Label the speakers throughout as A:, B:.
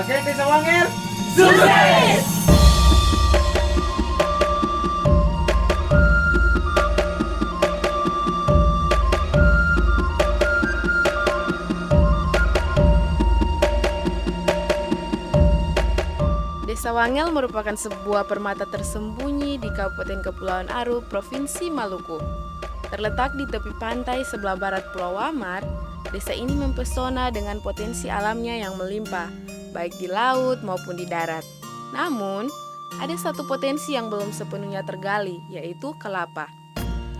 A: KKN Desa Wangel
B: Sukses!
C: Desa Wangel merupakan sebuah permata tersembunyi di Kabupaten Kepulauan Aru, Provinsi Maluku. Terletak di tepi pantai sebelah barat Pulau Wamar, desa ini mempesona dengan potensi alamnya yang melimpah, baik di laut maupun di darat. Namun, ada satu potensi yang belum sepenuhnya tergali, yaitu kelapa.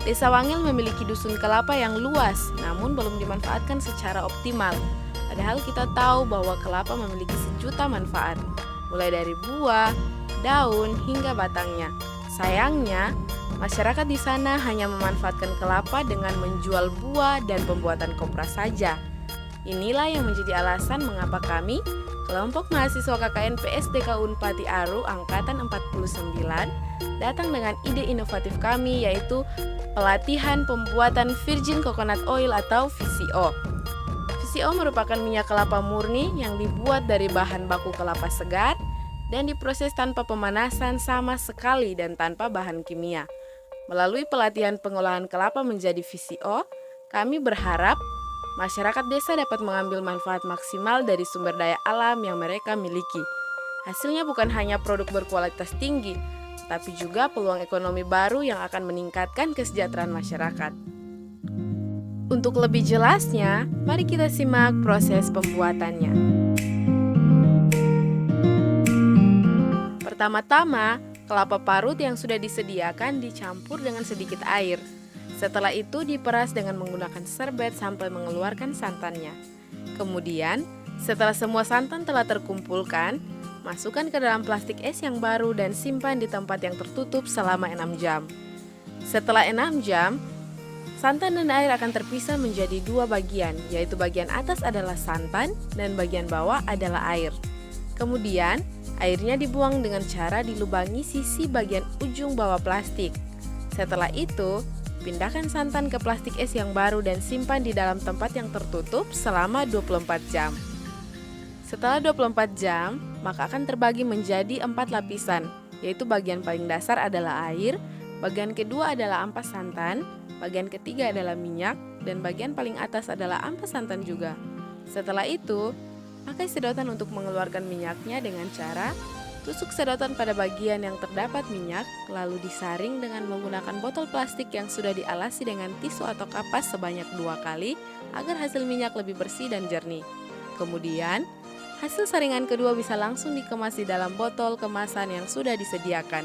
C: Desa Wangel memiliki dusun kelapa yang luas, namun belum dimanfaatkan secara optimal. Padahal kita tahu bahwa kelapa memiliki sejuta manfaat, mulai dari buah, daun, hingga batangnya. Sayangnya, masyarakat di sana hanya memanfaatkan kelapa dengan menjual buah dan pembuatan kopra saja. Inilah yang menjadi alasan mengapa kami, kelompok mahasiswa KKN PSDK Unpati Aru Angkatan 49, datang dengan ide inovatif kami, yaitu pelatihan pembuatan Virgin Coconut Oil atau VCO. VCO merupakan minyak kelapa murni yang dibuat dari bahan baku kelapa segar dan diproses tanpa pemanasan sama sekali dan tanpa bahan kimia. Melalui pelatihan pengolahan kelapa menjadi VCO, kami berharap masyarakat desa dapat mengambil manfaat maksimal dari sumber daya alam yang mereka miliki. Hasilnya bukan hanya produk berkualitas tinggi, tapi juga peluang ekonomi baru yang akan meningkatkan kesejahteraan masyarakat. Untuk lebih jelasnya, mari kita simak proses pembuatannya. Pertama-tama, kelapa parut yang sudah disediakan dicampur dengan sedikit air. Setelah itu diperas dengan menggunakan serbet sampai mengeluarkan santannya. Kemudian, setelah semua santan telah terkumpulkan, masukkan ke dalam plastik es yang baru dan simpan di tempat yang tertutup selama 6 jam. Setelah 6 jam, santan dan air akan terpisah menjadi dua bagian, yaitu bagian atas adalah santan dan bagian bawah adalah air. Kemudian, airnya dibuang dengan cara dilubangi sisi bagian ujung bawah plastik. Setelah itu, pindahkan santan ke plastik es yang baru dan simpan di dalam tempat yang tertutup selama 24 jam. Setelah 24 jam, maka akan terbagi menjadi 4 lapisan, yaitu bagian paling dasar adalah air, bagian kedua adalah ampas santan, bagian ketiga adalah minyak, dan bagian paling atas adalah ampas santan juga. Setelah itu, pakai sedotan untuk mengeluarkan minyaknya dengan cara tusuk sedotan pada bagian yang terdapat minyak, lalu disaring dengan menggunakan botol plastik yang sudah dialasi dengan tisu atau kapas sebanyak 2 kali agar hasil minyak lebih bersih dan jernih. Kemudian, hasil saringan kedua bisa langsung dikemas di dalam botol kemasan yang sudah disediakan.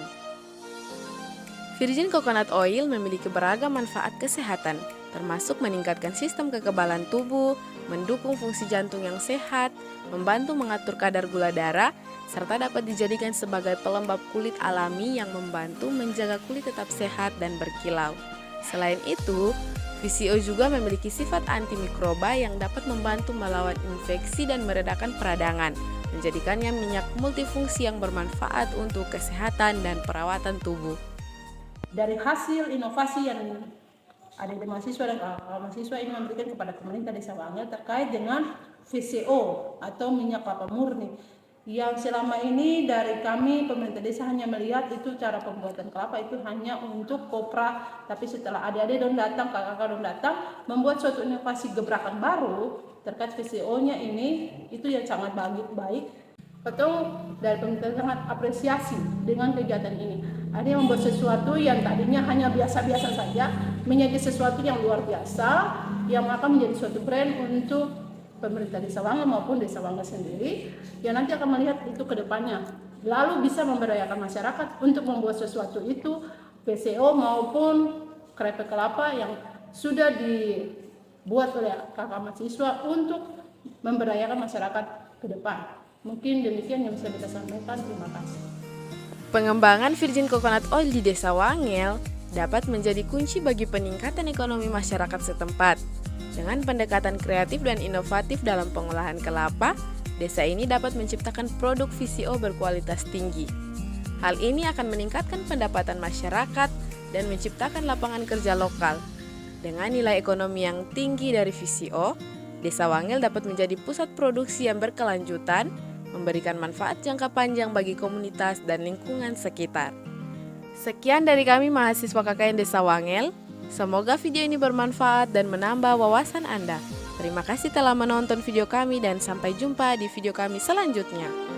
C: Virgin Coconut Oil memiliki beragam manfaat kesehatan, termasuk meningkatkan sistem kekebalan tubuh, mendukung fungsi jantung yang sehat, membantu mengatur kadar gula darah, serta dapat dijadikan sebagai pelembab kulit alami yang membantu menjaga kulit tetap sehat dan berkilau. Selain itu, VCO juga memiliki sifat antimikroba yang dapat membantu melawan infeksi dan meredakan peradangan, menjadikannya minyak multifungsi yang bermanfaat untuk kesehatan dan perawatan tubuh.
B: Dari hasil inovasi yang ada di mahasiswa dan mahasiswa ini memberikan kepada pemerintah Desa Wangel terkait dengan VCO atau minyak kelapa murni, yang selama ini dari kami pemerintah desa hanya melihat itu cara pembuatan kelapa itu hanya untuk kopra, tapi setelah adik-adik dong datang, kakak-kakak dong datang, membuat suatu inovasi gebrakan baru terkait VCO-nya ini, itu yang sangat baik. Betul, dari pemerintah sangat apresiasi dengan kegiatan ini. Ada yang membuat sesuatu yang tadinya hanya biasa-biasa saja menjadi sesuatu yang luar biasa, yang akan menjadi suatu brand untuk pemerintah Desa Wangel maupun Desa Wangel sendiri, yang nanti akan melihat itu ke depannya. Lalu bisa memberdayakan masyarakat untuk membuat sesuatu itu, VCO maupun keripik kelapa yang sudah dibuat oleh kakak mahasiswa untuk memberdayakan masyarakat ke depan. Mungkin demikian yang bisa kita sampaikan. Terima kasih.
C: Pengembangan Virgin Coconut Oil di Desa Wangel dapat menjadi kunci bagi peningkatan ekonomi masyarakat setempat. Dengan pendekatan kreatif dan inovatif dalam pengolahan kelapa, desa ini dapat menciptakan produk VCO berkualitas tinggi. Hal ini akan meningkatkan pendapatan masyarakat dan menciptakan lapangan kerja lokal. Dengan nilai ekonomi yang tinggi dari VCO, Desa Wangel dapat menjadi pusat produksi yang berkelanjutan, memberikan manfaat jangka panjang bagi komunitas dan lingkungan sekitar. Sekian dari kami mahasiswa KKN Desa Wangel. Semoga video ini bermanfaat dan menambah wawasan Anda. Terima kasih telah menonton video kami dan sampai jumpa di video kami selanjutnya.